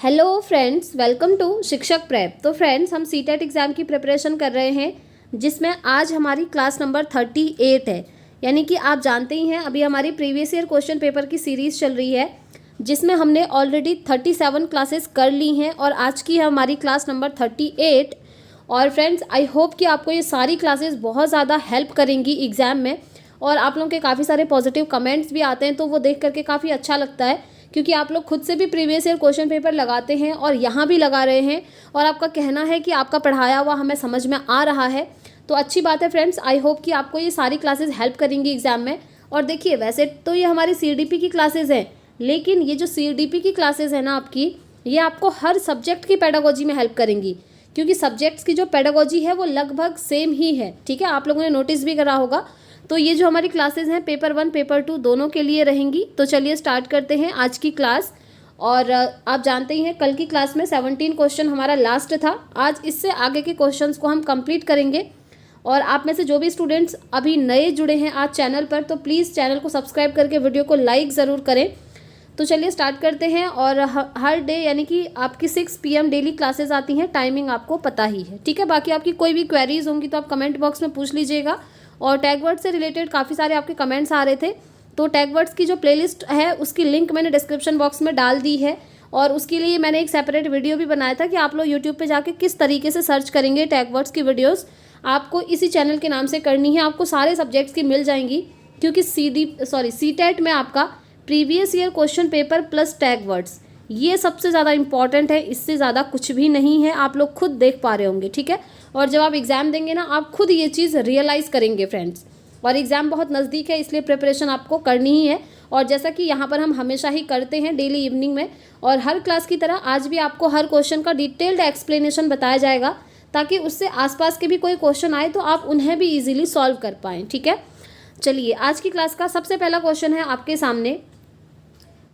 Hello friends, welcome to शिक्षक prep. तो friends, हम सीटेट एग्ज़ाम की प्रिपरेशन कर रहे हैं, जिसमें आज हमारी क्लास नंबर 38 है। यानी कि आप जानते ही हैं, अभी हमारी प्रीवियस ईयर क्वेश्चन पेपर की सीरीज़ चल रही है, जिसमें हमने ऑलरेडी 37 क्लासेस कर ली हैं और आज की है हमारी क्लास नंबर 38। और फ्रेंड्स, आई होप कि आपको ये सारी क्लासेस बहुत ज़्यादा हेल्प करेंगी एग्ज़ाम में। और आप लोगों के काफ़ी सारे पॉजिटिव कमेंट्स भी आते हैं, तो वो देख करके काफ़ी अच्छा लगता है, क्योंकि आप लोग खुद से भी प्रीवियस ईयर क्वेश्चन पेपर लगाते हैं और यहाँ भी लगा रहे हैं, और आपका कहना है कि आपका पढ़ाया हुआ हमें समझ में आ रहा है। तो अच्छी बात है फ्रेंड्स, आई होप कि आपको ये सारी क्लासेस हेल्प करेंगी एग्जाम में। और देखिए, वैसे तो ये हमारी CDP की क्लासेस हैं, लेकिन ये जो CDP की क्लासेस है ना आपकी, ये आपको हर सब्जेक्ट की पेडागोजी में हेल्प करेंगी, क्योंकि सब्जेक्ट्स की जो पेडागोजी है वो लगभग सेम ही है। ठीक है, आप लोगों ने नोटिस भी करा होगा। तो ये जो हमारी क्लासेस हैं, पेपर 1 पेपर 2 दोनों के लिए रहेंगी। तो चलिए स्टार्ट करते हैं आज की क्लास। और आप जानते ही हैं, कल की क्लास में 17 क्वेश्चन हमारा लास्ट था। आज इससे आगे के क्वेश्चंस को हम कंप्लीट करेंगे। और आप में से जो भी स्टूडेंट्स अभी नए जुड़े हैं आज चैनल पर, तो प्लीज़ चैनल को सब्सक्राइब करके वीडियो को लाइक ज़रूर करें। तो चलिए स्टार्ट करते हैं। और हर डे यानी कि आपकी 6 PM डेली क्लासेस आती हैं, टाइमिंग आपको पता ही है। ठीक है, बाकी आपकी कोई भी क्वेरीज होंगी तो आप कमेंट बॉक्स में पूछ लीजिएगा। और टैग वर्ड से रिलेटेड काफ़ी सारे आपके कमेंट्स आ रहे थे, तो टैग वर्ड्स की जो प्लेलिस्ट है उसकी लिंक मैंने डिस्क्रिप्शन बॉक्स में डाल दी है। और उसके लिए मैंने एक सेपरेट वीडियो भी बनाया था कि आप लोग यूट्यूब पे जाके किस तरीके से सर्च करेंगे टैग वर्ड्स की वीडियोस। आपको इसी चैनल के नाम से करनी है, आपको सारे सब्जेक्ट्स की मिल जाएंगी, क्योंकि सीटेट में आपका previous year question paper plus tag words ये सबसे ज़्यादा इंपॉर्टेंट है। इससे ज़्यादा कुछ भी नहीं है, आप लोग खुद देख पा रहे होंगे। ठीक है, और जब आप एग्ज़ाम देंगे ना, आप खुद ये चीज़ रियलाइज़ करेंगे फ्रेंड्स। और एग्ज़ाम बहुत नज़दीक है, इसलिए प्रिपरेशन आपको करनी ही है। और जैसा कि यहाँ पर हम हमेशा ही करते हैं डेली इवनिंग में, और हर क्लास की तरह आज भी आपको हर क्वेश्चन का डिटेल्ड एक्सप्लेनेशन बताया जाएगा, ताकि उससे आसपास के भी कोई क्वेश्चन आए तो आप उन्हें भी ईजिली सॉल्व कर पाएँ। ठीक है, चलिए आज की क्लास का सबसे पहला क्वेश्चन है आपके सामने।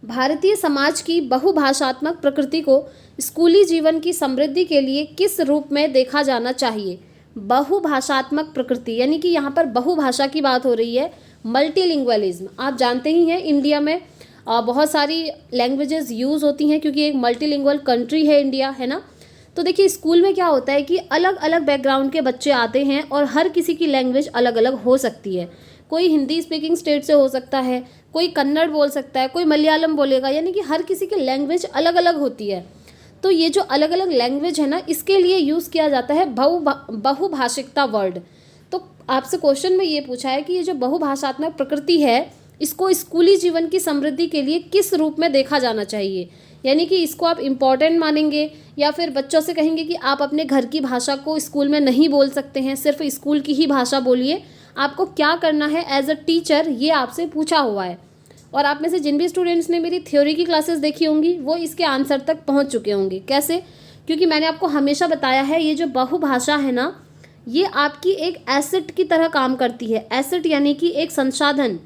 भारतीय समाज की बहुभाषात्मक प्रकृति को स्कूली जीवन की समृद्धि के लिए किस रूप में देखा जाना चाहिए? बहुभाषात्मक प्रकृति यानी कि यहाँ पर बहुभाषा की बात हो रही है, मल्टीलिंगुअलिज्म। आप जानते ही हैं, इंडिया में बहुत सारी लैंग्वेजेस यूज़ होती हैं, क्योंकि एक मल्टीलिंगुअल कंट्री है इंडिया, है ना। तो देखिए, स्कूल में क्या होता है कि अलग अलग बैकग्राउंड के बच्चे आते हैं और हर किसी की लैंग्वेज अलग अलग हो सकती है। कोई हिंदी स्पीकिंग स्टेट से हो सकता है, कोई कन्नड़ बोल सकता है, कोई मलयालम बोलेगा, यानी कि हर किसी की लैंग्वेज अलग अलग होती है। तो ये जो अलग अलग लैंग्वेज है ना, इसके लिए यूज़ किया जाता है बहुभाषिकता वर्ड। तो आपसे क्वेश्चन में ये पूछा है कि ये जो बहुभाषात्मक प्रकृति है, इसको स्कूली जीवन की समृद्धि के लिए किस रूप में देखा जाना चाहिए? यानी कि इसको आप इम्पॉर्टेंट मानेंगे, या फिर बच्चों से कहेंगे कि आप अपने घर की भाषा को स्कूल में नहीं बोल सकते हैं, सिर्फ स्कूल की ही भाषा बोलिए। आपको क्या करना है एज अ टीचर, ये आपसे पूछा हुआ है। और आप में से जिन भी स्टूडेंट्स ने मेरी थ्योरी की क्लासेस देखी होंगी, वो इसके आंसर तक पहुंच चुके होंगे। कैसे? क्योंकि मैंने आपको हमेशा बताया है, ये जो बहुभाषा है ना, ये आपकी एक एसेट की तरह काम करती है। एसेट यानी कि एक संसाधन।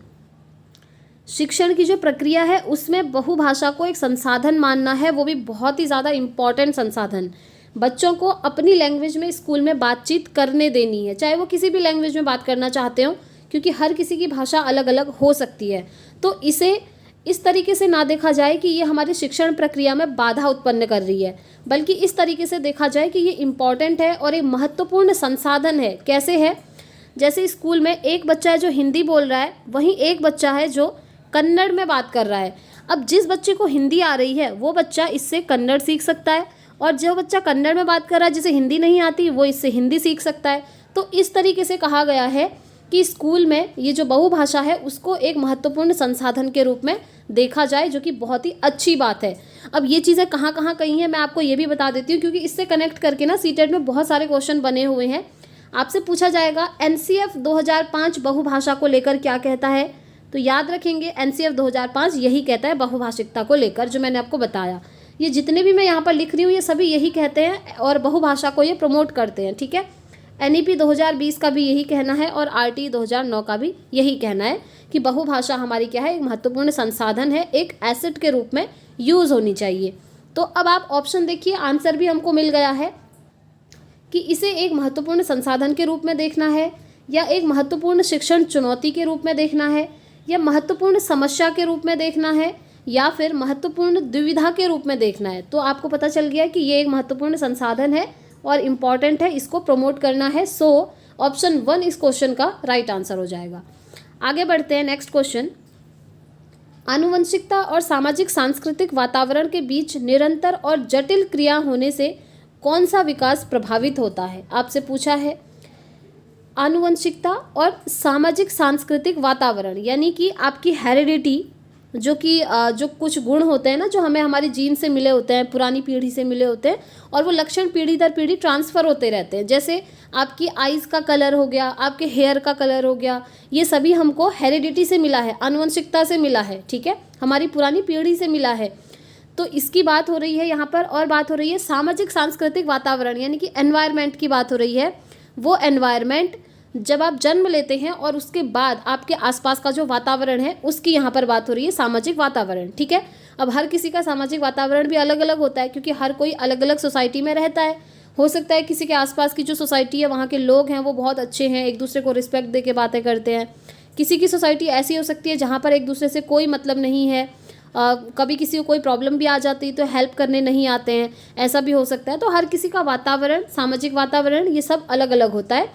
शिक्षण की जो प्रक्रिया है उसमें बहुभाषा को एक संसाधन मानना है, वो भी बहुत ही ज़्यादा इम्पॉर्टेंट संसाधन। बच्चों को अपनी लैंग्वेज में स्कूल में बातचीत करने देनी है, चाहे वो किसी भी लैंग्वेज में बात करना चाहते हो, क्योंकि हर किसी की भाषा अलग अलग हो सकती है। तो इसे इस तरीके से ना देखा जाए कि ये हमारी शिक्षण प्रक्रिया में बाधा उत्पन्न कर रही है, बल्कि इस तरीके से देखा जाए कि ये इम्पॉर्टेंट है और एक महत्वपूर्ण संसाधन है। कैसे है? जैसे स्कूल में एक बच्चा है जो हिंदी बोल रहा है, वहीं एक बच्चा है जो कन्नड़ में बात कर रहा है। अब जिस बच्चे को हिंदी आ रही है, वो बच्चा इससे कन्नड़ सीख सकता है, और जो बच्चा कन्नड़ में बात कर रहा है, जिसे हिंदी नहीं आती, वो इससे हिंदी सीख सकता है। तो इस तरीके से कहा गया है कि स्कूल में ये जो बहुभाषा है उसको एक महत्वपूर्ण संसाधन के रूप में देखा जाए, जो कि बहुत ही अच्छी बात है। अब ये चीज़ें कहाँ कहाँ कही हैं, मैं आपको ये भी बता देती हूँ, क्योंकि इससे कनेक्ट करके ना सीटेट में बहुत सारे क्वेश्चन बने हुए हैं। आपसे पूछा जाएगा NCF 2005 बहुभाषा को लेकर क्या कहता है? तो याद रखेंगे, NCF 2005 यही कहता है बहुभाषिकता को लेकर, जो मैंने आपको बताया। ये जितने भी मैं यहाँ पर लिख रही हूँ, ये सभी यही कहते हैं और बहुभाषा को ये प्रमोट करते हैं। ठीक है, NEP 2020 का भी यही कहना है, और RTE 2009 का भी यही कहना है कि बहुभाषा हमारी क्या है, एक महत्वपूर्ण संसाधन है, एक एसेट के रूप में यूज़ होनी चाहिए। तो अब आप ऑप्शन देखिए, आंसर भी हमको मिल गया है कि इसे एक महत्वपूर्ण संसाधन के रूप में देखना है, या एक महत्वपूर्ण शिक्षण चुनौती के रूप में देखना है, या महत्वपूर्ण समस्या के रूप में देखना है, या फिर महत्वपूर्ण दुविधा के रूप में देखना है। तो आपको पता चल गया कि ये एक महत्वपूर्ण संसाधन है और इम्पॉर्टेंट है, इसको प्रमोट करना है। सो ऑप्शन 1 इस क्वेश्चन का राइट आंसर हो जाएगा। आगे बढ़ते हैं, नेक्स्ट क्वेश्चन। आनुवंशिकता और सामाजिक सांस्कृतिक वातावरण के बीच निरंतर और जटिल क्रिया होने से कौन सा विकास प्रभावित होता है? आपसे पूछा है आनुवंशिकता और सामाजिक सांस्कृतिक वातावरण, यानी कि आपकी हेरिडिटी, जो कुछ गुण होते हैं ना, जो हमें हमारी जीन से मिले होते हैं, पुरानी पीढ़ी से मिले होते हैं, और वो लक्षण पीढ़ी दर पीढ़ी ट्रांसफ़र होते रहते हैं। जैसे आपकी आइज़ का कलर हो गया, आपके हेयर का कलर हो गया, ये सभी हमको हेरिडिटी से मिला है, आनुवंशिकता से मिला है, ठीक है, हमारी पुरानी पीढ़ी से मिला है। तो इसकी बात हो रही है यहाँ पर। और बात हो रही है सामाजिक सांस्कृतिक वातावरण, यानी कि एनवायरनमेंट की बात हो रही है। वो एनवायरनमेंट जब आप जन्म लेते हैं और उसके बाद आपके आसपास का जो वातावरण है, उसकी यहाँ पर बात हो रही है, सामाजिक वातावरण, ठीक है। अब हर किसी का सामाजिक वातावरण भी अलग अलग होता है, क्योंकि हर कोई अलग अलग सोसाइटी में रहता है। हो सकता है किसी के आसपास की जो सोसाइटी है, वहाँ के लोग हैं वो बहुत अच्छे हैं, एक दूसरे को रिस्पेक्ट दे के बातें करते हैं। किसी की सोसाइटी ऐसी हो सकती है जहाँ पर एक दूसरे से कोई मतलब नहीं है, कभी किसी को कोई प्रॉब्लम भी आ जाती है तो हेल्प करने नहीं आते हैं, ऐसा भी हो सकता है। तो हर किसी का वातावरण, सामाजिक वातावरण, ये सब अलग अलग होता है।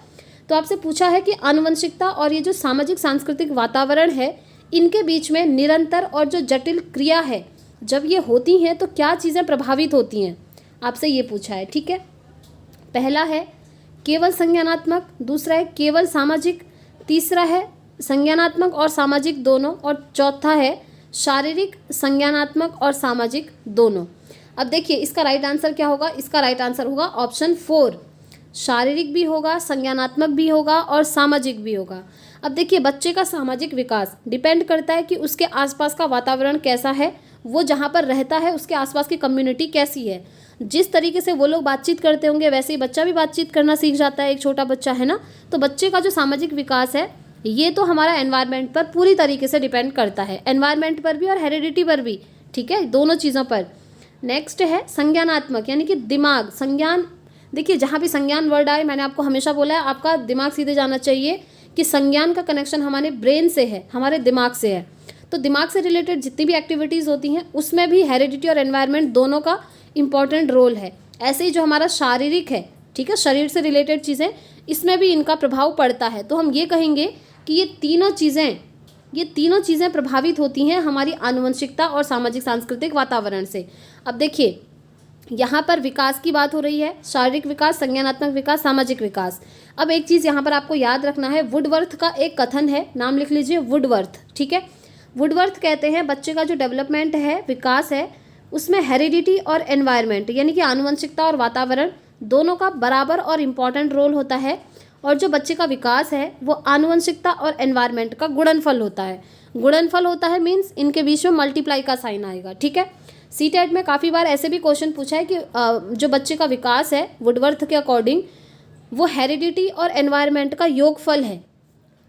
तो आपसे पूछा है कि आनुवंशिकता और ये जो सामाजिक सांस्कृतिक वातावरण है, इनके बीच में निरंतर और जो जटिल क्रिया है, जब ये होती हैं तो क्या चीज़ें प्रभावित होती हैं, आपसे ये पूछा है, ठीक है। पहला है केवल संज्ञानात्मक, दूसरा है केवल सामाजिक, तीसरा है संज्ञानात्मक और सामाजिक दोनों, और चौथा है शारीरिक, संज्ञानात्मक और सामाजिक दोनों। अब देखिए इसका राइट आंसर क्या होगा? इसका राइट आंसर होगा ऑप्शन 4, शारीरिक भी होगा, संज्ञानात्मक भी होगा और सामाजिक भी होगा। अब देखिए बच्चे का सामाजिक विकास डिपेंड करता है कि उसके आसपास का वातावरण कैसा है, वो जहाँ पर रहता है उसके आसपास की कम्युनिटी कैसी है। जिस तरीके से वो लोग बातचीत करते होंगे वैसे ही बच्चा भी बातचीत करना सीख जाता है, एक छोटा बच्चा है ना। तो बच्चे का जो सामाजिक विकास है, ये तो हमारा एनवायरनमेंट पर पूरी तरीके से डिपेंड करता है, एनवायरनमेंट पर भी और हेरिडिटी पर भी, ठीक है, दोनों चीज़ों पर। नेक्स्ट है संज्ञानात्मक, यानी कि दिमाग, संज्ञान। देखिए जहाँ भी संज्ञान वर्ड आए, मैंने आपको हमेशा बोला है आपका दिमाग सीधे जाना चाहिए कि संज्ञान का कनेक्शन हमारे ब्रेन से है, हमारे दिमाग से है। तो दिमाग से रिलेटेड जितनी भी एक्टिविटीज़ होती हैं उसमें भी हेरिडिटी और एनवायरनमेंट दोनों का इंपॉर्टेंट रोल है। ऐसे ही जो हमारा शारीरिक है, ठीक है, शरीर से रिलेटेड चीज़ें, इसमें भी इनका प्रभाव पड़ता है। तो हम ये कहेंगे कि ये तीनों चीज़ें प्रभावित होती हैं हमारी आनुवंशिकता और सामाजिक सांस्कृतिक वातावरण से। अब देखिए यहाँ पर विकास की बात हो रही है, शारीरिक विकास, संज्ञानात्मक विकास, सामाजिक विकास। अब एक चीज़ यहाँ पर आपको याद रखना है, वुडवर्थ का एक कथन है, नाम लिख लीजिए, वुडवर्थ, ठीक है। वुडवर्थ कहते हैं बच्चे का जो डेवलपमेंट है, विकास है, उसमें हेरिडिटी और एनवायरनमेंट, यानी कि आनुवंशिकता और वातावरण दोनों का बराबर और इम्पॉर्टेंट रोल होता है। और जो बच्चे का विकास है वो आनुवंशिकता और एनवायरनमेंट का गुणनफल होता है। गुणनफल होता है मीन्स इनके बीच में मल्टीप्लाई का साइन आएगा, ठीक है। सीटेट में काफ़ी बार ऐसे भी क्वेश्चन पूछा है कि जो बच्चे का विकास है वुडवर्थ के अकॉर्डिंग वो हेरिडिटी और एनवायरनमेंट का योगफल है।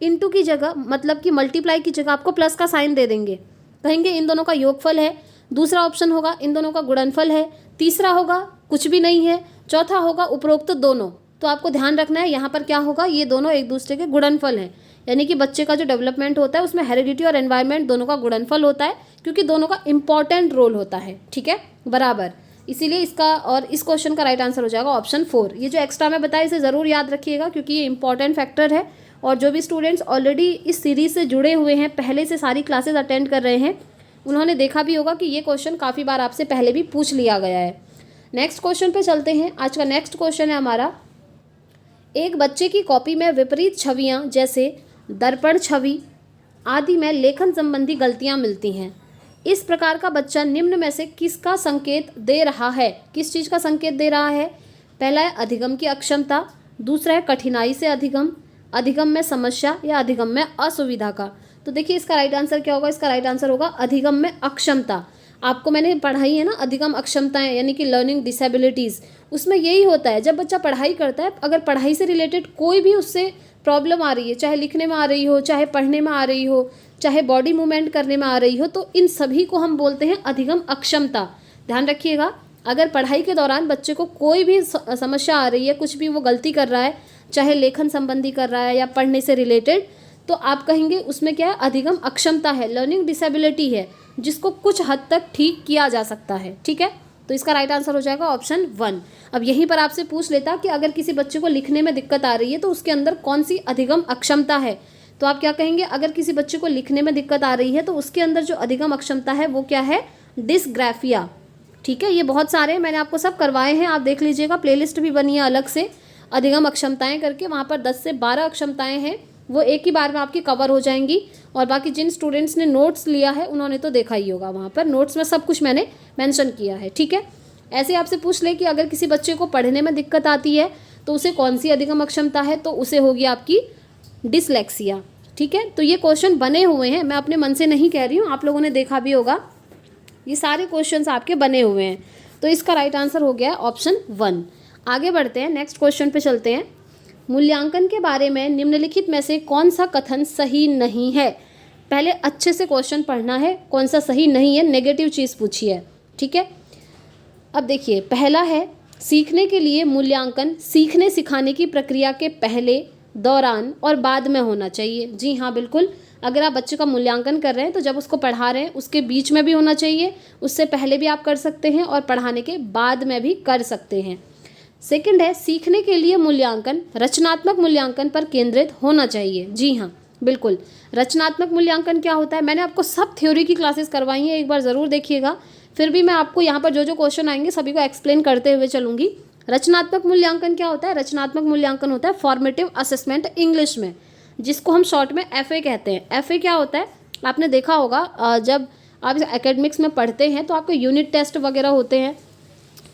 इनटू की जगह, मतलब कि मल्टीप्लाई की जगह आपको प्लस का साइन दे देंगे, कहेंगे इन दोनों का योगफल है। दूसरा ऑप्शन होगा इन दोनों का गुणनफल है। तीसरा होगा कुछ भी नहीं है। चौथा होगा उपरोक्त दोनों। तो आपको ध्यान रखना है यहाँ पर क्या होगा, ये दोनों एक दूसरे के गुणनफल हैं, यानी कि बच्चे का जो डेवलपमेंट होता है उसमें हेरिडिटी और एनवायरनमेंट दोनों का गुणनफल होता है, क्योंकि दोनों का इंपॉर्टेंट रोल होता है, ठीक है, बराबर। इसीलिए इसका और इस क्वेश्चन का राइट आंसर हो जाएगा ऑप्शन 4। ये जो एक्स्ट्रा मैं बताया इसे ज़रूर याद रखिएगा, क्योंकि ये इंपॉर्टेंट फैक्टर है। और जो भी स्टूडेंट्स ऑलरेडी इस सीरीज़ से जुड़े हुए हैं, पहले से सारी क्लासेस अटेंड कर रहे हैं, उन्होंने देखा भी होगा कि ये क्वेश्चन काफ़ी बार आपसे पहले भी पूछ लिया गया है। नेक्स्ट क्वेश्चन पे चलते हैं। आज का नेक्स्ट क्वेश्चन है हमारा, एक बच्चे की कॉपी में विपरीत छवियाँ जैसे दर्पण छवि आदि में लेखन संबंधी गलतियाँ मिलती हैं। इस प्रकार का बच्चा निम्न में से किसका संकेत दे रहा है? किस चीज़ का संकेत दे रहा है? पहला है अधिगम की अक्षमता, दूसरा है कठिनाई से अधिगम, अधिगम में समस्या या अधिगम में असुविधा का। तो देखिए इसका राइट आंसर क्या होगा? इसका राइट आंसर होगा अधिगम में अक्षमता। आपको मैंने पढ़ाई है ना अधिगम अक्षमताएं, यानी कि लर्निंग डिसेबिलिटीज़, उसमें यही होता है जब बच्चा पढ़ाई करता है, अगर पढ़ाई से रिलेटेड कोई भी उससे प्रॉब्लम आ रही है, चाहे लिखने में आ रही हो, चाहे पढ़ने में आ रही हो, चाहे बॉडी मूवमेंट करने में आ रही हो, तो इन सभी को हम बोलते हैं अधिगम अक्षमता। ध्यान रखिएगा, अगर पढ़ाई के दौरान बच्चे को कोई भी समस्या आ रही है, कुछ भी वो गलती कर रहा है, चाहे लेखन संबंधी कर रहा है या पढ़ने से रिलेटेड, तो आप कहेंगे उसमें क्या है, अधिगम अक्षमता है, लर्निंग डिसेबिलिटी है। जिसको कुछ हद तक ठीक किया जा सकता है। ठीक है, तो इसका राइट आंसर हो जाएगा ऑप्शन 1। अब यहीं पर आपसे पूछ लेता कि अगर किसी बच्चे को लिखने में दिक्कत आ रही है तो उसके अंदर कौन सी अधिगम अक्षमता है, तो आप क्या कहेंगे? अगर किसी बच्चे को लिखने में दिक्कत आ रही है तो उसके अंदर जो अधिगम अक्षमता है वो क्या है? डिस्ग्राफिया। ठीक है, ये बहुत सारे मैंने आपको सब करवाए हैं, आप देख लीजिएगा, प्लेलिस्ट भी बनी है अलग से अधिगम अक्षमताएं करके, वहाँ पर 10 से 12 अक्षमताएं हैं, वो एक ही बार में आपकी कवर हो जाएंगी। और बाकी जिन स्टूडेंट्स ने नोट्स लिया है उन्होंने तो देखा ही होगा, वहाँ पर नोट्स में सब कुछ मैंने मेंशन किया है। ठीक है, ऐसे आपसे पूछ ले कि अगर किसी बच्चे को पढ़ने में दिक्कत आती है तो उसे कौन सी अधिगम अक्षमता है, तो उसे होगी आपकी डिसलेक्सिया। ठीक है, तो ये क्वेश्चन बने हुए हैं, मैं अपने मन से नहीं कह रही हूँ, आप लोगों ने देखा भी होगा, ये सारे क्वेश्चंस आपके बने हुए हैं। तो इसका राइट आंसर हो गया ऑप्शन 1। आगे बढ़ते हैं, नेक्स्ट क्वेश्चन पे चलते हैं। मूल्यांकन के बारे में निम्नलिखित में से कौन सा कथन सही नहीं है? पहले अच्छे से क्वेश्चन पढ़ना है, कौन सा सही नहीं है, नेगेटिव चीज़ पूछी है। ठीक है, अब देखिए, पहला है सीखने के लिए मूल्यांकन सीखने सिखाने की प्रक्रिया के पहले, दौरान और बाद में होना चाहिए। जी हाँ, बिल्कुल, अगर आप बच्चे का मूल्यांकन कर रहे हैं तो जब उसको पढ़ा रहे हैं उसके बीच में भी होना चाहिए, उससे पहले भी आप कर सकते हैं और पढ़ाने के बाद में भी कर सकते हैं। सेकंड है सीखने के लिए मूल्यांकन रचनात्मक मूल्यांकन पर केंद्रित होना चाहिए। जी हाँ, बिल्कुल, रचनात्मक मूल्यांकन क्या होता है, मैंने आपको सब थ्योरी की क्लासेस करवाई हैं, एक बार ज़रूर देखिएगा, फिर भी मैं आपको यहाँ पर जो जो क्वेश्चन आएंगे सभी को एक्सप्लेन करते हुए चलूँगी। रचनात्मक मूल्यांकन क्या होता है? रचनात्मक मूल्यांकन होता है फॉर्मेटिव असेसमेंट इंग्लिश में, जिसको हम शॉर्ट में FA कहते हैं। FA क्या होता है? आपने देखा होगा, जब आप एकेडमिक्स में पढ़ते हैं तो आपके यूनिट टेस्ट वगैरह होते हैं।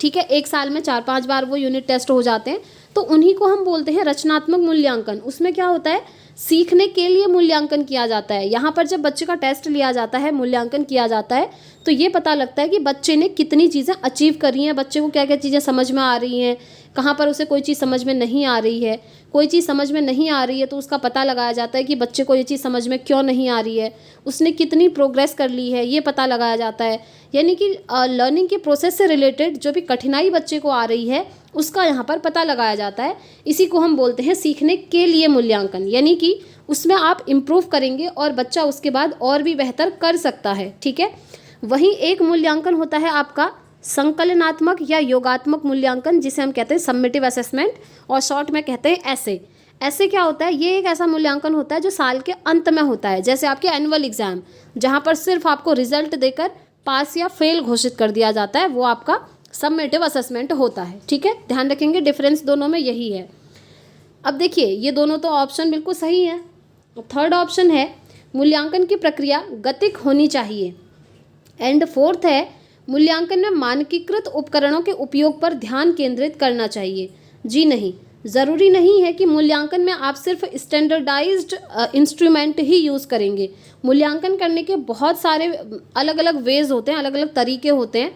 ठीक है, एक साल में 4-5 बार वो यूनिट टेस्ट हो जाते हैं, तो उन्हीं को हम बोलते हैं रचनात्मक मूल्यांकन। उसमें क्या होता है? सीखने के लिए मूल्यांकन किया जाता है। यहाँ पर जब बच्चे का टेस्ट लिया जाता है, मूल्यांकन किया जाता है, तो ये पता लगता है कि बच्चे ने कितनी चीज़ें अचीव करी हैं, बच्चे को क्या क्या चीज़ें समझ में आ रही हैं, कहाँ पर उसे कोई चीज़ समझ में नहीं आ रही है। कोई चीज़ समझ में नहीं आ रही है तो उसका पता लगाया जाता है कि बच्चे को ये चीज़ समझ में क्यों नहीं आ रही है, उसने कितनी प्रोग्रेस कर ली है, ये पता लगाया जाता है। यानी कि लर्निंग के प्रोसेस से रिलेटेड जो भी कठिनाई बच्चे को आ रही है उसका यहाँ पर पता लगाया जाता है। इसी को हम बोलते हैं सीखने के लिए मूल्यांकन, यानी कि उसमें आप इम्प्रूव करेंगे और बच्चा उसके बाद और भी बेहतर कर सकता है। ठीक है, वहीं एक मूल्यांकन होता है आपका संकलनात्मक या योगात्मक मूल्यांकन, जिसे हम कहते हैं समेटिव असेसमेंट, और शॉर्ट में कहते हैं ऐसे। ऐसे क्या होता है? ये एक ऐसा मूल्यांकन होता है जो साल के अंत में होता है, जैसे आपके एनुअल एग्जाम, जहाँ पर सिर्फ आपको रिजल्ट देकर पास या फेल घोषित कर दिया जाता है, वो आपका समेटिव असेसमेंट होता है। ठीक है, ध्यान रखेंगे, डिफरेंस दोनों में यही है। अब देखिए, ये दोनों तो ऑप्शन बिल्कुल सही है। थर्ड ऑप्शन है मूल्यांकन की प्रक्रिया गतिक होनी चाहिए। एंड फोर्थ है मूल्यांकन में मानकीकृत उपकरणों के उपयोग पर ध्यान केंद्रित करना चाहिए। जी नहीं, ज़रूरी नहीं है कि मूल्यांकन में आप सिर्फ स्टैंडर्डाइज्ड इंस्ट्रूमेंट ही यूज़ करेंगे। मूल्यांकन करने के बहुत सारे अलग अलग वेज होते हैं, अलग अलग तरीके होते हैं।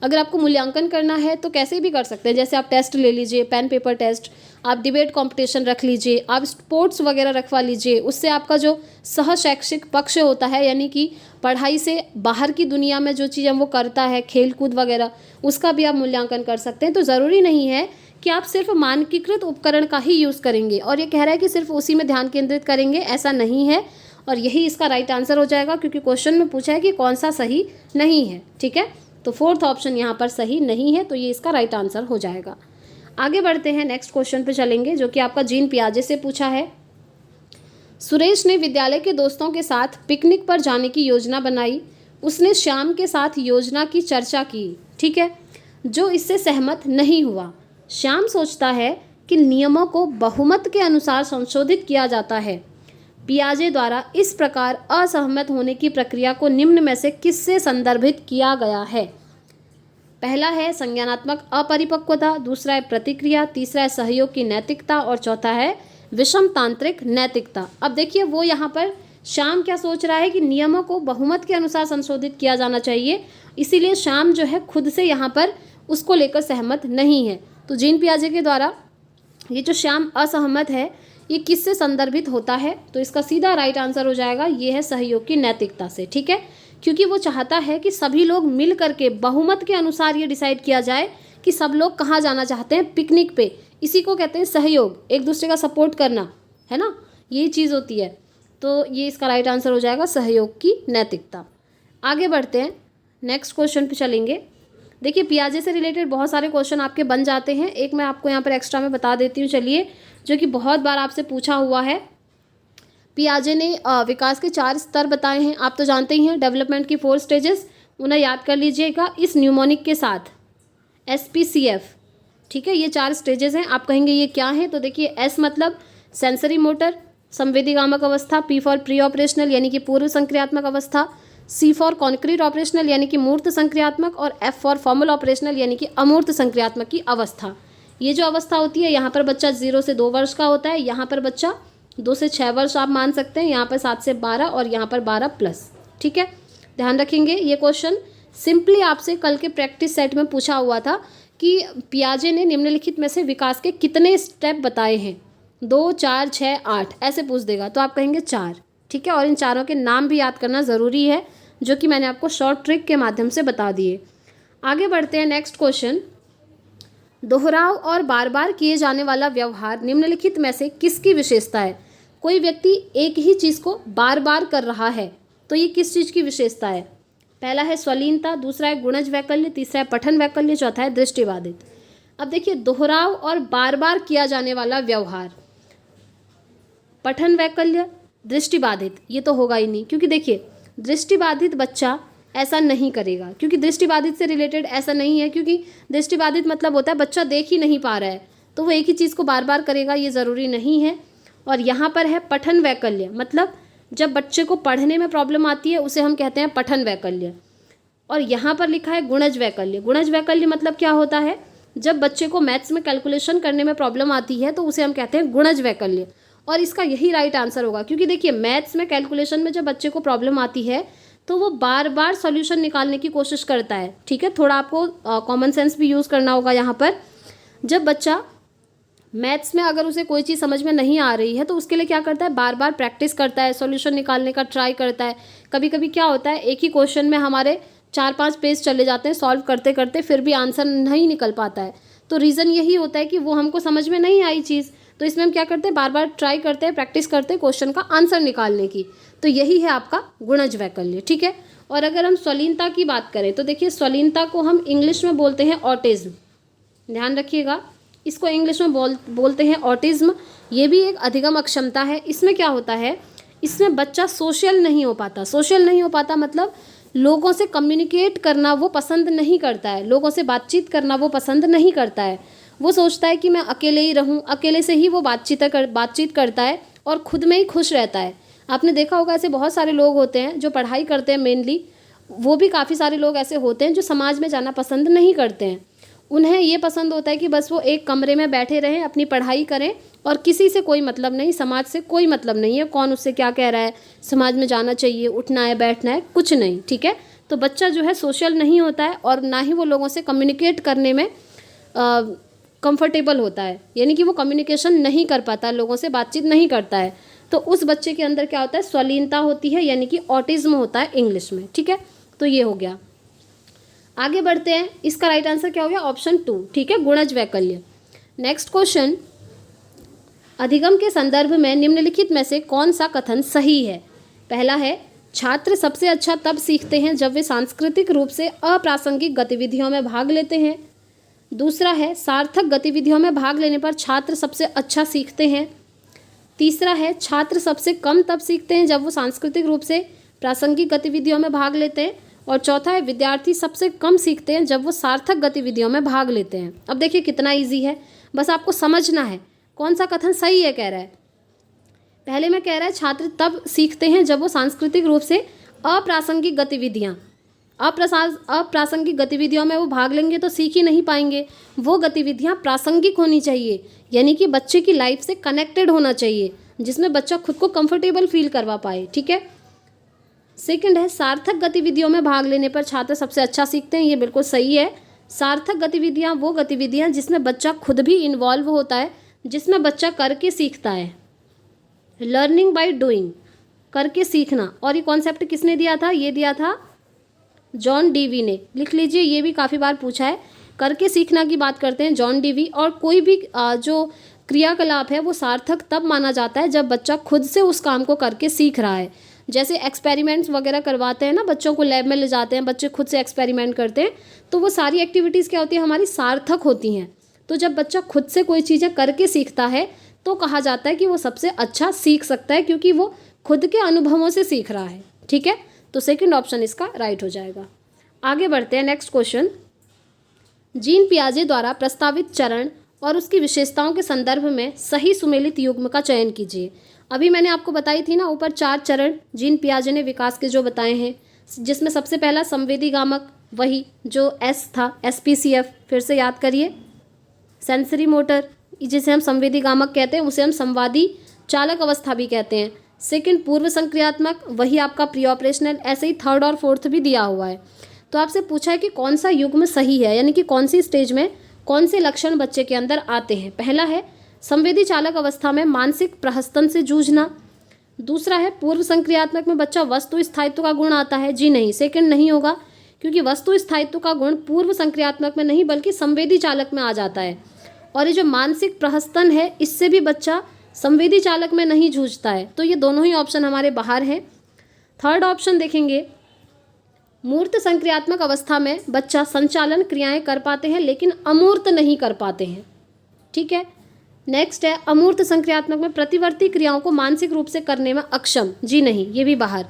अगर आपको मूल्यांकन करना है तो कैसे भी कर सकते हैं, जैसे आप टेस्ट ले लीजिए, पेन पेपर टेस्ट, आप डिबेट कंपटीशन रख लीजिए, आप स्पोर्ट्स वगैरह रखवा लीजिए। उससे आपका जो सह शैक्षिक पक्ष होता है, यानी कि पढ़ाई से बाहर की दुनिया में जो चीज़ें वो करता है, खेल कूद वगैरह, उसका भी आप मूल्यांकन कर सकते हैं। तो ज़रूरी नहीं है कि आप सिर्फ मानकीकृत उपकरण का ही यूज़ करेंगे और ये कह रहा है कि सिर्फ उसी में ध्यान केंद्रित करेंगे, ऐसा नहीं है। और यही इसका राइट आंसर हो जाएगा, क्योंकि क्वेश्चन में पूछा है कि कौन सा सही नहीं है। ठीक है, तो फोर्थ ऑप्शन यहाँ पर सही नहीं है, तो ये इसका राइट आंसर हो जाएगा। आगे बढ़ते हैं, नेक्स्ट क्वेश्चन पे चलेंगे, जो कि आपका जीन पियाजे से पूछा है। सुरेश ने विद्यालय के दोस्तों के साथ पिकनिक पर जाने की योजना बनाई। उसने श्याम के साथ योजना की चर्चा की, ठीक है, जो इससे सहमत नहीं हुआ। श्याम सोचता है कि नियमों को बहुमत के अनुसार संशोधित किया जाता है। पियाजे द्वारा इस प्रकार असहमत होने की प्रक्रिया को निम्न में से किससे संदर्भित किया गया है? पहला है संज्ञानात्मक अपरिपक्वता, दूसरा है प्रतिक्रिया, तीसरा है सहयोग की नैतिकता और चौथा है विषम तांत्रिक नैतिकता। अब देखिए, वो यहाँ पर श्याम क्या सोच रहा है कि नियमों को बहुमत के अनुसार संशोधित किया जाना चाहिए, इसीलिए श्याम जो है खुद से यहाँ पर उसको लेकर सहमत नहीं है। तो जीन पियाजे के द्वारा ये जो श्याम असहमत है, ये किससे संदर्भित होता है? तो इसका सीधा राइट आंसर हो जाएगा, ये है सहयोग की नैतिकता से। ठीक है, क्योंकि वो चाहता है कि सभी लोग मिल करके बहुमत के अनुसार ये डिसाइड किया जाए कि सब लोग कहाँ जाना चाहते हैं, पिकनिक पे। इसी को कहते हैं सहयोग, एक दूसरे का सपोर्ट करना, है ना, यही चीज़ होती है। तो ये इसका राइट आंसर हो जाएगा सहयोग की नैतिकता। आगे बढ़ते हैं, नेक्स्ट क्वेश्चन पे चलेंगे। देखिए पियाजे से रिलेटेड बहुत सारे क्वेश्चन आपके बन जाते हैं। एक मैं आपको यहाँ पर एक्स्ट्रा में बता देती हूँ, चलिए, जो कि बहुत बार आपसे पूछा हुआ है। पियाजे ने विकास के 4 स्तर बताए हैं, आप तो जानते ही हैं, डेवलपमेंट की 4 स्टेजेस, उन्हें याद कर लीजिएगा इस न्यूमोनिक के साथ, SPCF, ठीक है। ये 4 स्टेजेस हैं। आप कहेंगे ये क्या है, तो देखिए S मतलब सेंसरी मोटर संवेदीगामक अवस्था, P फॉर प्री ऑपरेशनल यानी कि पूर्व संक्रियात्मक अवस्था, C फॉर कॉन्क्रीट ऑपरेशनल यानी कि मूर्त संक्रियात्मक, और F फॉर फॉर्मल ऑपरेशनल यानी कि अमूर्त संक्रियात्मक की अवस्था। ये जो अवस्था होती है, यहाँ पर बच्चा 0 से 2 वर्ष का होता है, यहाँ पर बच्चा 2 से 6 वर्ष आप मान सकते हैं, यहाँ पर 7 से 12 और यहाँ पर 12+, ठीक है। ध्यान रखेंगे ये क्वेश्चन सिंपली आपसे कल के प्रैक्टिस सेट में पूछा हुआ था कि पियाजे ने निम्नलिखित में से विकास के कितने स्टेप बताए हैं, 2, 4, 6, 8 ऐसे पूछ देगा तो आप कहेंगे 4, ठीक है। और इन चारों के नाम भी याद करना ज़रूरी है, जो कि मैंने आपको शॉर्ट ट्रिक के माध्यम से बता दिए। आगे बढ़ते हैं, नेक्स्ट क्वेश्चन। दोहराव और बार बार किए जाने वाला व्यवहार निम्नलिखित में से किसकी विशेषता है? कोई व्यक्ति एक ही चीज़ को बार बार कर रहा है तो ये किस चीज़ की विशेषता है? पहला है स्वलीनता, दूसरा है गुणज वैकल्य, तीसरा है पठन वैकल्य, चौथा है दृष्टिबाधित। अब देखिए दोहराव और बार बार किया जाने वाला व्यवहार, पठन वैकल्य, दृष्टिबाधित, ये तो होगा ही नहीं, क्योंकि देखिए दृष्टिबाधित बच्चा ऐसा नहीं करेगा, क्योंकि दृष्टिबाधित से रिलेटेड ऐसा नहीं है, क्योंकि दृष्टिबाधित मतलब होता है बच्चा देख ही नहीं पा रहा है, तो वो एक ही चीज़ को बार बार करेगा, ये ज़रूरी नहीं है। और यहाँ पर है पठन वैकल्य, मतलब जब बच्चे को पढ़ने में प्रॉब्लम आती है उसे हम कहते हैं पठन वैकल्य। और यहाँ पर लिखा है गुणज वैकल्य। गुणज वैकल्य मतलब क्या होता है? जब बच्चे को मैथ्स में कैलकुलेशन करने में प्रॉब्लम आती है तो उसे हम कहते हैं गुणज वैकल्य। और इसका यही राइट आंसर होगा, क्योंकि देखिए मैथ्स में कैलकुलेशन में जब बच्चे को प्रॉब्लम आती है तो वो बार बार सॉल्यूशन निकालने की कोशिश करता है, ठीक है। थोड़ा आपको कॉमन सेंस भी यूज़ करना होगा यहाँ पर। जब बच्चा मैथ्स में अगर उसे कोई चीज़ समझ में नहीं आ रही है तो उसके लिए क्या करता है, बार बार प्रैक्टिस करता है, सॉल्यूशन निकालने का ट्राई करता है। कभी कभी क्या होता है, एक ही क्वेश्चन में हमारे 4-5 पेज चले जाते हैं सॉल्व करते करते, फिर भी आंसर नहीं निकल पाता है। तो रीज़न यही होता है कि वो हमको समझ में नहीं आई चीज़, तो इसमें हम क्या करते हैं, बार बार ट्राई करते हैं, प्रैक्टिस करते हैं क्वेश्चन का आंसर निकालने की। तो यही है आपका गुणज वैकल्य, ठीक है। और अगर हम स्वलीनता की बात करें तो देखिए स्वलीनता को हम इंग्लिश में बोलते हैं ऑटिज्म, ध्यान रखिएगा, इसको इंग्लिश में बोलते हैं ऑटिज्म। ये भी एक अधिगम अक्षमता है। इसमें क्या होता है, इसमें बच्चा सोशल नहीं हो पाता। सोशल नहीं हो पाता मतलब लोगों से कम्युनिकेट करना वो पसंद नहीं करता है, लोगों से बातचीत करना वो पसंद नहीं करता है। वो सोचता है कि मैं अकेले ही रहूं, अकेले से ही वो बातचीत करता है और खुद में ही खुश रहता है। आपने देखा होगा ऐसे बहुत सारे लोग होते हैं जो पढ़ाई करते हैं मेनली, वो भी काफ़ी सारे लोग ऐसे होते हैं जो समाज में जाना पसंद नहीं करते हैं। उन्हें ये पसंद होता है कि बस वो एक कमरे में बैठे रहें, अपनी पढ़ाई करें और किसी से कोई मतलब नहीं, समाज से कोई मतलब नहीं है, कौन उससे क्या कह रहा है, समाज में जाना चाहिए, उठना है, बैठना है, कुछ नहीं, ठीक है। तो बच्चा जो है सोशल नहीं होता है और ना ही वो लोगों से कम्युनिकेट करने में कंफर्टेबल होता है, यानी कि वो कम्युनिकेशन नहीं कर पाता, लोगों से बातचीत नहीं करता है। तो उस बच्चे के अंदर क्या होता है, स्वलीनता होती है, यानी कि ऑटिज्म होता है इंग्लिश में, ठीक है। तो ये हो गया। आगे बढ़ते हैं, इसका राइट आंसर क्या हो गया, ऑप्शन 2, ठीक है, गुणज वैकल्य। नेक्स्ट क्वेश्चन, अधिगम के संदर्भ में निम्नलिखित में से कौन सा कथन सही है? पहला है छात्र सबसे अच्छा तब सीखते हैं जब वे सांस्कृतिक रूप से अप्रासंगिक गतिविधियों में भाग लेते हैं। दूसरा है सार्थक गतिविधियों में भाग लेने पर छात्र सबसे अच्छा सीखते हैं। तीसरा है छात्र सबसे कम तब सीखते हैं जब वो सांस्कृतिक रूप से प्रासंगिक गतिविधियों में भाग लेते हैं। और चौथा है विद्यार्थी सबसे कम सीखते हैं जब वो सार्थक गतिविधियों में भाग लेते हैं। अब देखिए कितना इजी है, बस आपको समझना है कौन सा कथन सही है। कह रहा है, पहले में कह रहा है छात्र तब सीखते हैं जब वो सांस्कृतिक रूप से अप्रासंगिक गतिविधियों में वो भाग लेंगे तो सीख ही नहीं पाएंगे। वो गतिविधियाँ प्रासंगिक होनी चाहिए, यानी कि बच्चे की लाइफ से कनेक्टेड होना चाहिए, जिसमें बच्चा खुद को कंफर्टेबल फील करवा पाए, ठीक है। सेकंड है सार्थक गतिविधियों में भाग लेने पर छात्र सबसे अच्छा सीखते हैं। ये बिल्कुल सही है। सार्थक गतिविधियाँ वो गतिविधियाँ जिसमें बच्चा खुद भी इन्वॉल्व होता है, जिसमें बच्चा करके सीखता है, लर्निंग बाय डूइंग, करके सीखना। और ये कॉन्सेप्ट किसने दिया था, ये दिया था जॉन डीवी ने, लिख लीजिए, ये भी काफ़ी बार पूछा है। करके सीखना की बात करते हैं जॉन डीवी। और कोई भी जो क्रियाकलाप है वो सार्थक तब माना जाता है जब बच्चा खुद से उस काम को करके सीख रहा है। जैसे एक्सपेरिमेंट्स वगैरह करवाते हैं ना, बच्चों को लैब में ले जाते हैं, बच्चे खुद से एक्सपेरिमेंट करते हैं, तो वो सारी एक्टिविटीज़ क्या होती है, हमारी सार्थक होती हैं। तो जब बच्चा खुद से कोई चीज़ें करके सीखता है तो कहा जाता है कि वो सबसे अच्छा सीख सकता है, क्योंकि वो खुद के अनुभवों से सीख रहा है। ठीक है, तो सेकंड ऑप्शन इसका राइट हो जाएगा। आगे बढ़ते हैं, नेक्स्ट क्वेश्चन। जीन पियाजे द्वारा प्रस्तावित चरण और उसकी विशेषताओं के संदर्भ में सही सुमेलित युग्म का चयन कीजिए। अभी मैंने आपको बताई थी ना ऊपर 4 चरण जीन पियाजे ने विकास के जो बताए हैं, जिसमें सबसे पहला संवेदी गामक, वही जो एस था, SPCF, फिर से याद करिए, सेंसरी मोटर जिसे हम संवेदी गामक कहते हैं, उसे हम संवादी चालक अवस्था भी कहते हैं। सेकंड पूर्व संक्रियात्मक, वही आपका प्री ऑपरेशनल, ऐसे ही थर्ड और फोर्थ भी दिया हुआ है। तो आपसे पूछा है कि कौन सा युग्म सही है, यानी कि कौन सी स्टेज में कौन से लक्षण बच्चे के अंदर आते हैं। पहला है संवेदी चालक अवस्था में मानसिक प्रहस्तन से जूझना। दूसरा है पूर्व संक्रियात्मक में बच्चा वस्तु स्थायित्व का गुण आता है। जी नहीं, सेकंड नहीं होगा, क्योंकि वस्तु स्थायित्व का गुण पूर्व संक्रियात्मक में नहीं बल्कि संवेदी चालक में आ जाता है। और ये जो मानसिक प्रहस्तन है, इससे भी बच्चा संवेदी चालक में नहीं जूझता है। तो ये दोनों ही ऑप्शन हमारे बाहर हैं। थर्ड ऑप्शन देखेंगे, मूर्त संक्रियात्मक अवस्था में बच्चा संचालन क्रियाएं कर पाते हैं लेकिन अमूर्त नहीं कर पाते हैं। ठीक है, नेक्स्ट है अमूर्त संक्रियात्मक में प्रतिवर्ती क्रियाओं को मानसिक रूप से करने में अक्षम। जी नहीं, ये भी बाहर।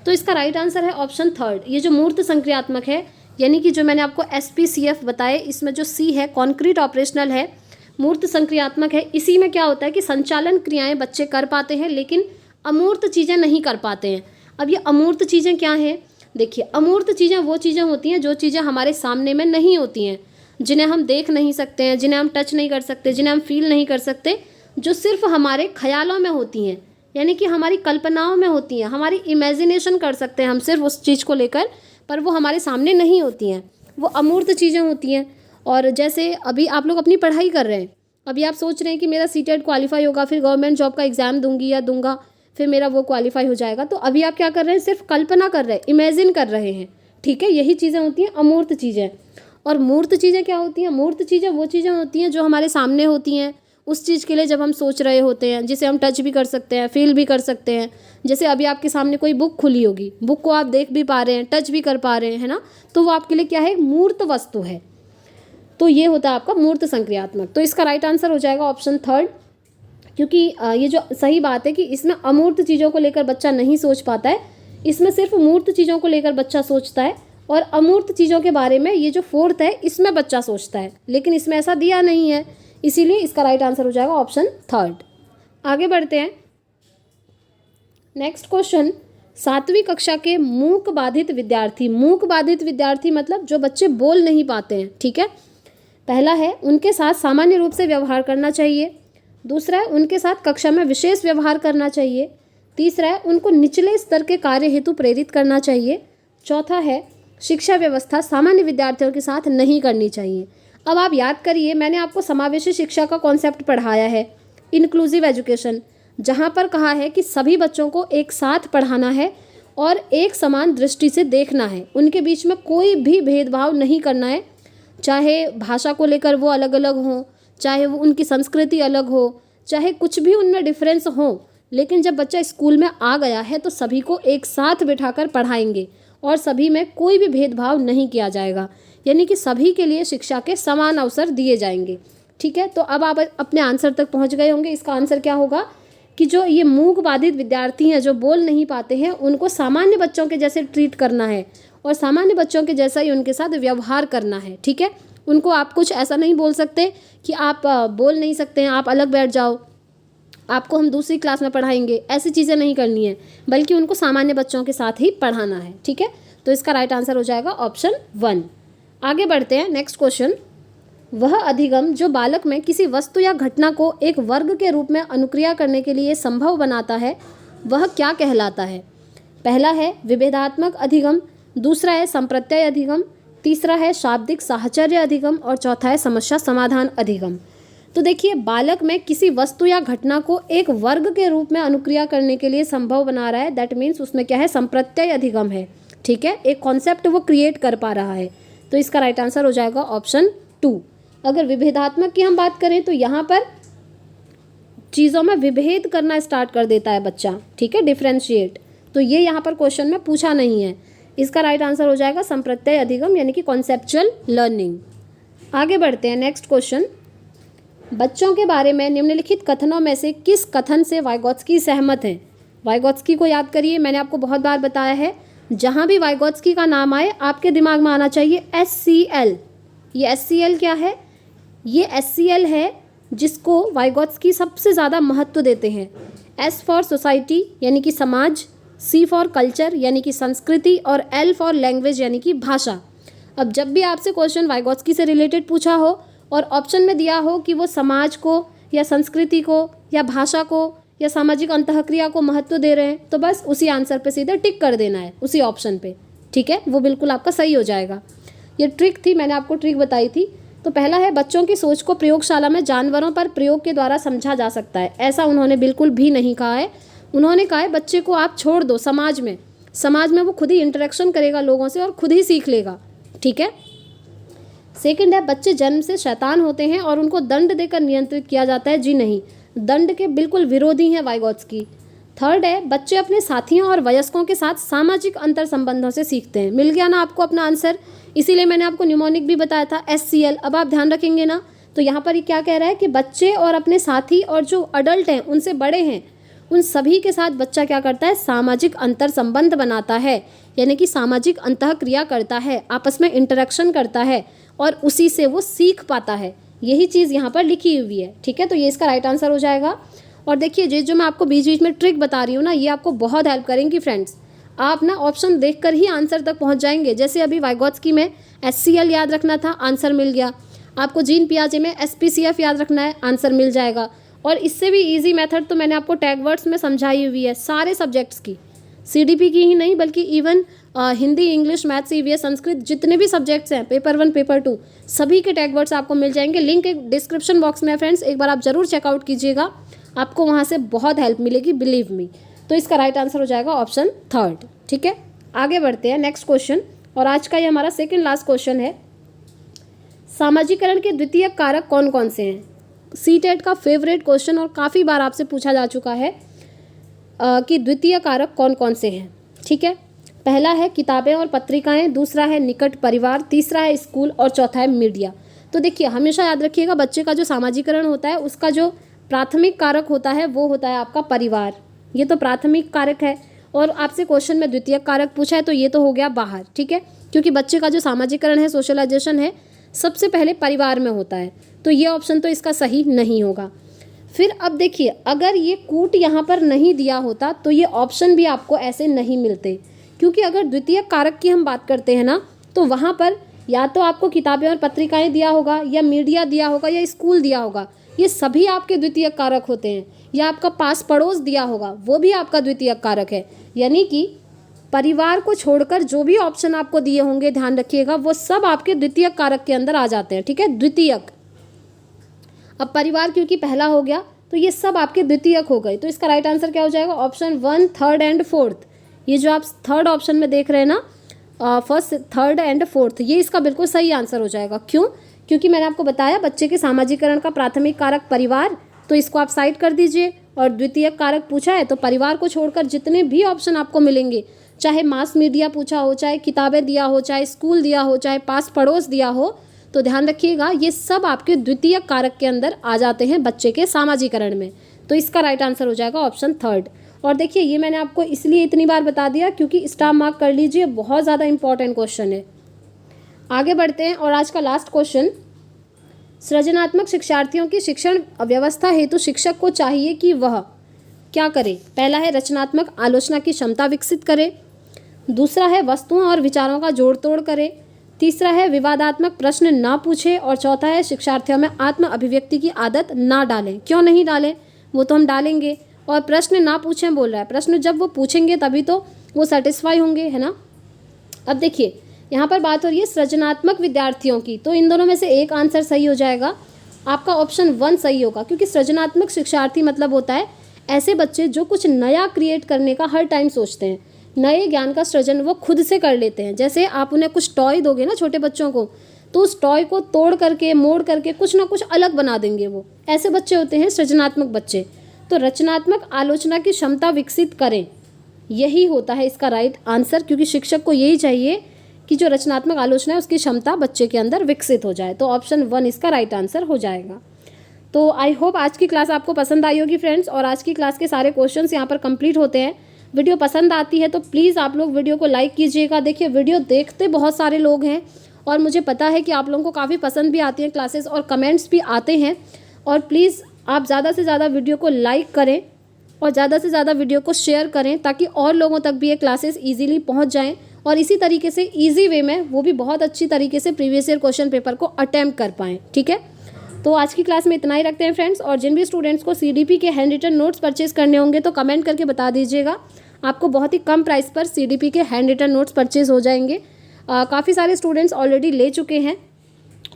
तो इसका राइट आंसर है ऑप्शन थर्ड। ये जो मूर्त संक्रियात्मक है, यानी कि जो मैंने आपको SPCF बताए, इसमें जो C है कॉन्क्रीट ऑपरेशनल है, मूर्त संक्रियात्मक है, इसी में क्या होता है कि संचालन क्रियाएं बच्चे कर पाते हैं लेकिन अमूर्त चीज़ें नहीं कर पाते हैं। अब ये अमूर्त चीज़ें क्या हैं? देखिए, अमूर्त चीज़ें वो चीज़ें होती हैं जो चीज़ें हमारे सामने में नहीं होती हैं, जिन्हें हम देख नहीं सकते हैं, जिन्हें हम टच नहीं कर सकते, जिन्हें हम फील नहीं कर सकते, जो सिर्फ हमारे ख्यालों में होती हैं, यानी कि हमारी कल्पनाओं में होती हैं, हमारी इमेजिनेशन कर सकते हैं हम सिर्फ उस चीज़ को लेकर, पर वो हमारे सामने नहीं होती हैं, वो अमूर्त चीज़ें होती हैं। और जैसे अभी आप लोग अपनी पढ़ाई कर रहे हैं, अभी आप सोच रहे हैं कि मेरा CTET क्वालिफाई होगा, फिर गवर्नमेंट जॉब का एग्ज़ाम दूंगी या दूंगा, फिर मेरा वो क्वालिफाई हो जाएगा। तो अभी आप क्या कर रहे हैं? सिर्फ कल्पना कर रहे हैं, इमेजिन कर रहे हैं। ठीक है, यही चीज़ें होती हैं अमूर्त चीज़ें। और मूर्त चीज़ें क्या होती हैं? मूर्त चीज़ें वो चीज़ें होती हैं जो हमारे सामने होती हैं, उस चीज़ के लिए जब हम सोच रहे होते हैं, जिसे हम टच भी कर सकते हैं, फील भी कर सकते हैं। जैसे अभी आपके सामने कोई बुक खुली होगी, बुक को आप देख भी पा रहे हैं, टच भी कर पा रहे हैं, है ना, तो वो आपके लिए क्या है? मूर्त वस्तु है। तो ये होता है आपका मूर्त संक्रियात्मक। तो इसका राइट आंसर हो जाएगा ऑप्शन थर्ड, क्योंकि ये जो सही बात है कि इसमें अमूर्त चीज़ों को लेकर बच्चा नहीं सोच पाता है, इसमें सिर्फ मूर्त चीज़ों को लेकर बच्चा सोचता है, और अमूर्त चीज़ों के बारे में ये जो फोर्थ है इसमें बच्चा सोचता है, लेकिन इसमें ऐसा दिया नहीं है, इसीलिए इसका राइट आंसर हो जाएगा ऑप्शन थर्ड। आगे बढ़ते हैं, नेक्स्ट क्वेश्चन। 7वीं कक्षा के मूक बाधित विद्यार्थी, मूक बाधित विद्यार्थी मतलब जो बच्चे बोल नहीं पाते हैं। ठीक है, पहला है उनके साथ सामान्य रूप से व्यवहार करना चाहिए। दूसरा है उनके साथ कक्षा में विशेष व्यवहार करना चाहिए। तीसरा है उनको निचले स्तर के कार्य हेतु प्रेरित करना चाहिए। चौथा है शिक्षा व्यवस्था सामान्य विद्यार्थियों के साथ नहीं करनी चाहिए। अब आप याद करिए, मैंने आपको समावेशी शिक्षा का कॉन्सेप्ट पढ़ाया है, इंक्लूसिव एजुकेशन, जहाँ पर कहा है कि सभी बच्चों को एक साथ पढ़ाना है और एक समान दृष्टि से देखना है, उनके बीच में कोई भी भेदभाव नहीं करना है, चाहे भाषा को लेकर वो अलग अलग हों, चाहे वो उनकी संस्कृति अलग हो, चाहे कुछ भी उनमें डिफरेंस हो, लेकिन जब बच्चा स्कूल में आ गया है तो सभी को एक साथ बिठाकर पढ़ाएंगे और सभी में कोई भी भेदभाव नहीं किया जाएगा, यानी कि सभी के लिए शिक्षा के समान अवसर दिए जाएंगे। ठीक है, तो अब आप अपने आंसर तक पहुंच गए होंगे। इसका आंसर क्या होगा कि जो ये मूक बाधित विद्यार्थी हैं, जो बोल नहीं पाते हैं, उनको सामान्य बच्चों के जैसे ट्रीट करना है और सामान्य बच्चों के जैसा ही उनके साथ व्यवहार करना है। ठीक है, उनको आप कुछ ऐसा नहीं बोल सकते कि आप बोल नहीं सकते हैं, आप अलग बैठ जाओ, आपको हम दूसरी क्लास में पढ़ाएंगे, ऐसी चीज़ें नहीं करनी है, बल्कि उनको सामान्य बच्चों के साथ ही पढ़ाना है। ठीक है, तो इसका राइट आंसर हो जाएगा ऑप्शन 1। आगे बढ़ते हैं, नेक्स्ट क्वेश्चन। वह अधिगम जो बालक में किसी वस्तु या घटना को एक वर्ग के रूप में अनुक्रिया करने के लिए संभव बनाता है, वह क्या कहलाता है? पहला है विभेदात्मक अधिगम, दूसरा है संप्रत्यय अधिगम, तीसरा है शाब्दिक साहचर्य अधिगम और चौथा है समस्या समाधान अधिगम। तो देखिए, बालक में किसी वस्तु या घटना को एक वर्ग के रूप में अनुक्रिया करने के लिए संभव बना रहा है, दैट मीन्स उसमें क्या है? संप्रत्यय अधिगम है। ठीक है, एक कॉन्सेप्ट वो क्रिएट कर पा रहा है, तो इसका राइट आंसर हो जाएगा ऑप्शन 2। अगर विभेदात्मक की हम बात करें तो यहाँ पर चीज़ों में विभेद करना स्टार्ट कर देता है बच्चा। ठीक है, डिफ्रेंशिएट, तो ये यहाँ पर क्वेश्चन में पूछा नहीं है। इसका राइट आंसर हो जाएगा संप्रत्यय अधिगम यानी कि कॉन्सेप्चुअल लर्निंग। आगे बढ़ते हैं, नेक्स्ट क्वेश्चन। बच्चों के बारे में निम्नलिखित कथनों में से किस कथन से वाइगोत्स्की सहमत हैं? वाइगोत्स्की को याद करिए, मैंने आपको बहुत बार बताया है, जहाँ भी वाइगोत्स्की का नाम आए आपके दिमाग में आना चाहिए HCl। ये HCl क्या है? ये HCl है जिसको वाइगोत्स्की सबसे ज़्यादा महत्व देते हैं। S फॉर सोसाइटी यानी कि समाज, C फॉर कल्चर यानी कि संस्कृति, और L फॉर लैंग्वेज यानी कि भाषा। अब जब भी आपसे क्वेश्चन वाइगोत्स्की से रिलेटेड पूछा हो और ऑप्शन में दिया हो कि वो समाज को या संस्कृति को या भाषा को या सामाजिक अंतःक्रिया को महत्व दे रहे हैं, तो बस उसी आंसर पे सीधे टिक कर देना है, उसी ऑप्शन पे। ठीक है, वो बिल्कुल आपका सही हो जाएगा। ये ट्रिक थी, मैंने आपको ट्रिक बताई थी। तो पहला है, बच्चों की सोच को प्रयोगशाला में जानवरों पर प्रयोग के द्वारा समझा जा सकता है। ऐसा उन्होंने बिल्कुल भी नहीं कहा है। उन्होंने कहा है बच्चे को आप छोड़ दो समाज में वो खुद ही इंटरेक्शन करेगा लोगों से और खुद ही सीख लेगा। ठीक है। सेकंड है, बच्चे जन्म से शैतान होते हैं और उनको दंड देकर नियंत्रित किया जाता है। जी नहीं, दंड के बिल्कुल विरोधी हैं वाइगोत्स्की। थर्ड है, बच्चे अपने साथियों और वयस्कों के साथ सामाजिक अंतर संबंधों से सीखते हैं। मिल गया ना आपको अपना आंसर, इसीलिए मैंने आपको न्यूमोनिक भी बताया था HCl। अब आप ध्यान रखेंगे ना, तो यहाँ पर ये क्या कह रहा है कि बच्चे और अपने साथी और जो अडल्ट हैं उनसे बड़े हैं, उन सभी के साथ बच्चा क्या करता है? सामाजिक अंतर संबंध बनाता है, यानी कि सामाजिक अंतःक्रिया करता है, आपस में इंटरेक्शन करता है और उसी से वो सीख पाता है। यही चीज़ यहाँ पर लिखी हुई है। ठीक है, तो ये इसका राइट आंसर हो जाएगा। और देखिए, ये जो मैं आपको बीच बीच में ट्रिक बता रही हूँ ना, ये आपको बहुत हेल्प करेंगी फ्रेंड्स। आप ना ऑप्शन देखकर ही आंसर तक पहुँच जाएंगे। जैसे अभी वाइगोत्स्की में HCl याद रखना था, आंसर मिल गया। आपको जीन पियाजे में SPCF याद रखना है, आंसर मिल जाएगा। और इससे भी ईजी मेथड तो मैंने आपको टैग वर्ड्स में समझाई हुई है सारे सब्जेक्ट्स की, CDP की ही नहीं बल्कि even Hindi, English, maths, EVS, Sanskrit, जितने भी सब्जेक्ट्स हैं, पेपर 1, पेपर 2, सभी के टैग वर्ड्स आपको मिल जाएंगे। लिंक एक डिस्क्रिप्शन बॉक्स में है फ्रेंड्स, एक बार आप जरूर चेकआउट कीजिएगा, आपको वहाँ से बहुत हेल्प मिलेगी, बिलीव मी। तो इसका राइट आंसर हो जाएगा ऑप्शन थर्ड। ठीक है, आगे बढ़ते हैं, नेक्स्ट क्वेश्चन। और आज का ये हमारा सेकेंड लास्ट क्वेश्चन है, सामाजिकरण के द्वितीय कारक कौन कौन से हैं? CTET का फेवरेट क्वेश्चन और काफ़ी बार आपसे पूछा जा चुका है कि द्वितीय कारक कौन कौन से हैं। ठीक है, पहला है किताबें और पत्रिकाएं, दूसरा है निकट परिवार, तीसरा है स्कूल और चौथा है मीडिया। तो देखिए, हमेशा याद रखिएगा, बच्चे का जो सामाजिकरण होता है उसका जो प्राथमिक कारक होता है वो होता है आपका परिवार। ये तो प्राथमिक कारक है, और आपसे क्वेश्चन में द्वितीय कारक पूछा है तो ये तो हो गया बाहर। ठीक है, क्योंकि बच्चे का जो सामाजिकरण है, सोशलाइजेशन है, सबसे पहले परिवार में होता है, तो ये ऑप्शन तो इसका सही नहीं होगा। फिर अब देखिए, अगर ये कूट यहाँ पर नहीं दिया होता तो ये ऑप्शन भी आपको ऐसे नहीं मिलते, क्योंकि अगर द्वितीय कारक की हम बात करते हैं ना, तो वहाँ पर या तो आपको किताबें और पत्रिकाएं दिया होगा, या मीडिया दिया होगा, या स्कूल दिया होगा, ये सभी आपके द्वितीय कारक होते हैं। या आपका पास पड़ोस दिया होगा, वो भी आपका द्वितीय कारक है। यानी कि परिवार को छोड़कर जो भी ऑप्शन आपको दिए होंगे, ध्यान रखिएगा, वो सब आपके द्वितीय कारक के अंदर आ जाते हैं। ठीक है, द्वितीयक। अब परिवार क्योंकि पहला हो गया, तो ये सब आपके द्वितीयक हो गए। तो इसका राइट आंसर क्या हो जाएगा? Option 1, 3rd and 4th। ये जो आप थर्ड ऑप्शन में देख रहे हैं ना, 1st, 3rd एंड 4th, ये इसका बिल्कुल सही आंसर हो जाएगा। क्यों? क्योंकि मैंने आपको बताया बच्चे के सामाजिकरण का प्राथमिक कारक परिवार, तो इसको आप साइड कर दीजिए। और द्वितीय कारक पूछा है तो परिवार को छोड़कर जितने भी ऑप्शन आपको मिलेंगे, चाहे मास मीडिया पूछा हो, चाहे किताबें दिया हो, चाहे स्कूल दिया हो, चाहे पास पड़ोस दिया हो, तो ध्यान रखिएगा ये सब आपके द्वितीय कारक के अंदर आ जाते हैं बच्चे के सामाजिकरण में। तो इसका राइट आंसर हो जाएगा ऑप्शन 3rd। और देखिए, ये मैंने आपको इसलिए इतनी बार बता दिया क्योंकि स्टार मार्क कर लीजिए, बहुत ज़्यादा इंपॉर्टेंट क्वेश्चन है। आगे बढ़ते हैं, और आज का लास्ट क्वेश्चन, सृजनात्मक शिक्षार्थियों की शिक्षण व्यवस्था हेतु शिक्षक को चाहिए कि वह क्या करे? पहला है रचनात्मक आलोचना की क्षमता विकसित करे, दूसरा है वस्तुओं और विचारों का जोड़ तोड़ करे, तीसरा है विवादात्मक प्रश्न ना पूछे, और चौथा है शिक्षार्थियों में आत्म अभिव्यक्ति की आदत ना डालें। क्यों नहीं डालें? वो तो हम डालेंगे। और प्रश्न ना पूछें बोल रहा है, प्रश्न जब वो पूछेंगे तभी तो वो सेटिस्फाई होंगे, है ना। अब देखिए, यहाँ पर बात हो रही है सृजनात्मक विद्यार्थियों की, तो इन दोनों में से एक आंसर सही हो जाएगा। आपका ऑप्शन 1 सही होगा, क्योंकि सृजनात्मक शिक्षार्थी मतलब होता है ऐसे बच्चे जो कुछ नया क्रिएट करने का हर टाइम सोचते हैं, नए ज्ञान का सृजन वो खुद से कर लेते हैं। जैसे आप उन्हें कुछ टॉय दोगे ना छोटे बच्चों को, तो उस टॉय को तोड़ करके, मोड़ करके कुछ ना कुछ अलग बना देंगे वो, ऐसे बच्चे होते हैं सृजनात्मक बच्चे। तो रचनात्मक आलोचना की क्षमता विकसित करें, यही होता है इसका राइट आंसर, क्योंकि शिक्षक को यही चाहिए कि जो रचनात्मक आलोचना है उसकी क्षमता बच्चे के अंदर विकसित हो जाए। तो ऑप्शन 1 इसका राइट आंसर हो जाएगा। तो आई होप आज की क्लास आपको पसंद आई होगी फ्रेंड्स, और आज की क्लास के सारे क्वेश्चंस यहाँ पर कंप्लीट होते हैं। वीडियो पसंद आती है तो प्लीज़ आप लोग वीडियो को लाइक कीजिएगा। देखिए वीडियो देखते बहुत सारे लोग हैं और मुझे पता है कि आप लोगों को काफ़ी पसंद भी आती हैं क्लासेस और कमेंट्स भी आते हैं। और प्लीज़ आप ज़्यादा से ज़्यादा वीडियो को लाइक करें और ज़्यादा से ज़्यादा वीडियो को शेयर करें, ताकि और लोगों तक भी ये क्लासेस ईजिली पहुँच जाएँ और इसी तरीके से ईजी वे में वो भी बहुत अच्छी तरीके से प्रीवियस ईयर क्वेश्चन पेपर को अटेम्प्ट कर पाएँ। ठीक है, तो आज की क्लास में इतना ही रखते हैं फ्रेंड्स। और जिन भी स्टूडेंट्स को CDP के हैंड रिटन नोट्स परचेज करने होंगे तो कमेंट करके बता दीजिएगा, आपको बहुत ही कम प्राइस पर CDP के हैंड रिटन नोट्स परचेज हो जाएंगे। काफ़ी सारे स्टूडेंट्स ऑलरेडी ले चुके हैं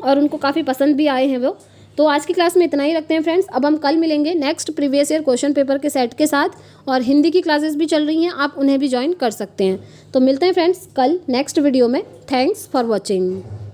और उनको काफ़ी पसंद भी आए हैं वो। तो आज की क्लास में इतना ही रखते हैं फ्रेंड्स। अब हम कल मिलेंगे next previous year question paper के सेट के साथ, और हिंदी की क्लासेस भी चल रही हैं, आप उन्हें भी ज्वाइन कर सकते हैं। तो मिलते हैं फ्रेंड्स कल नेक्स्ट वीडियो में। Thanks for watching.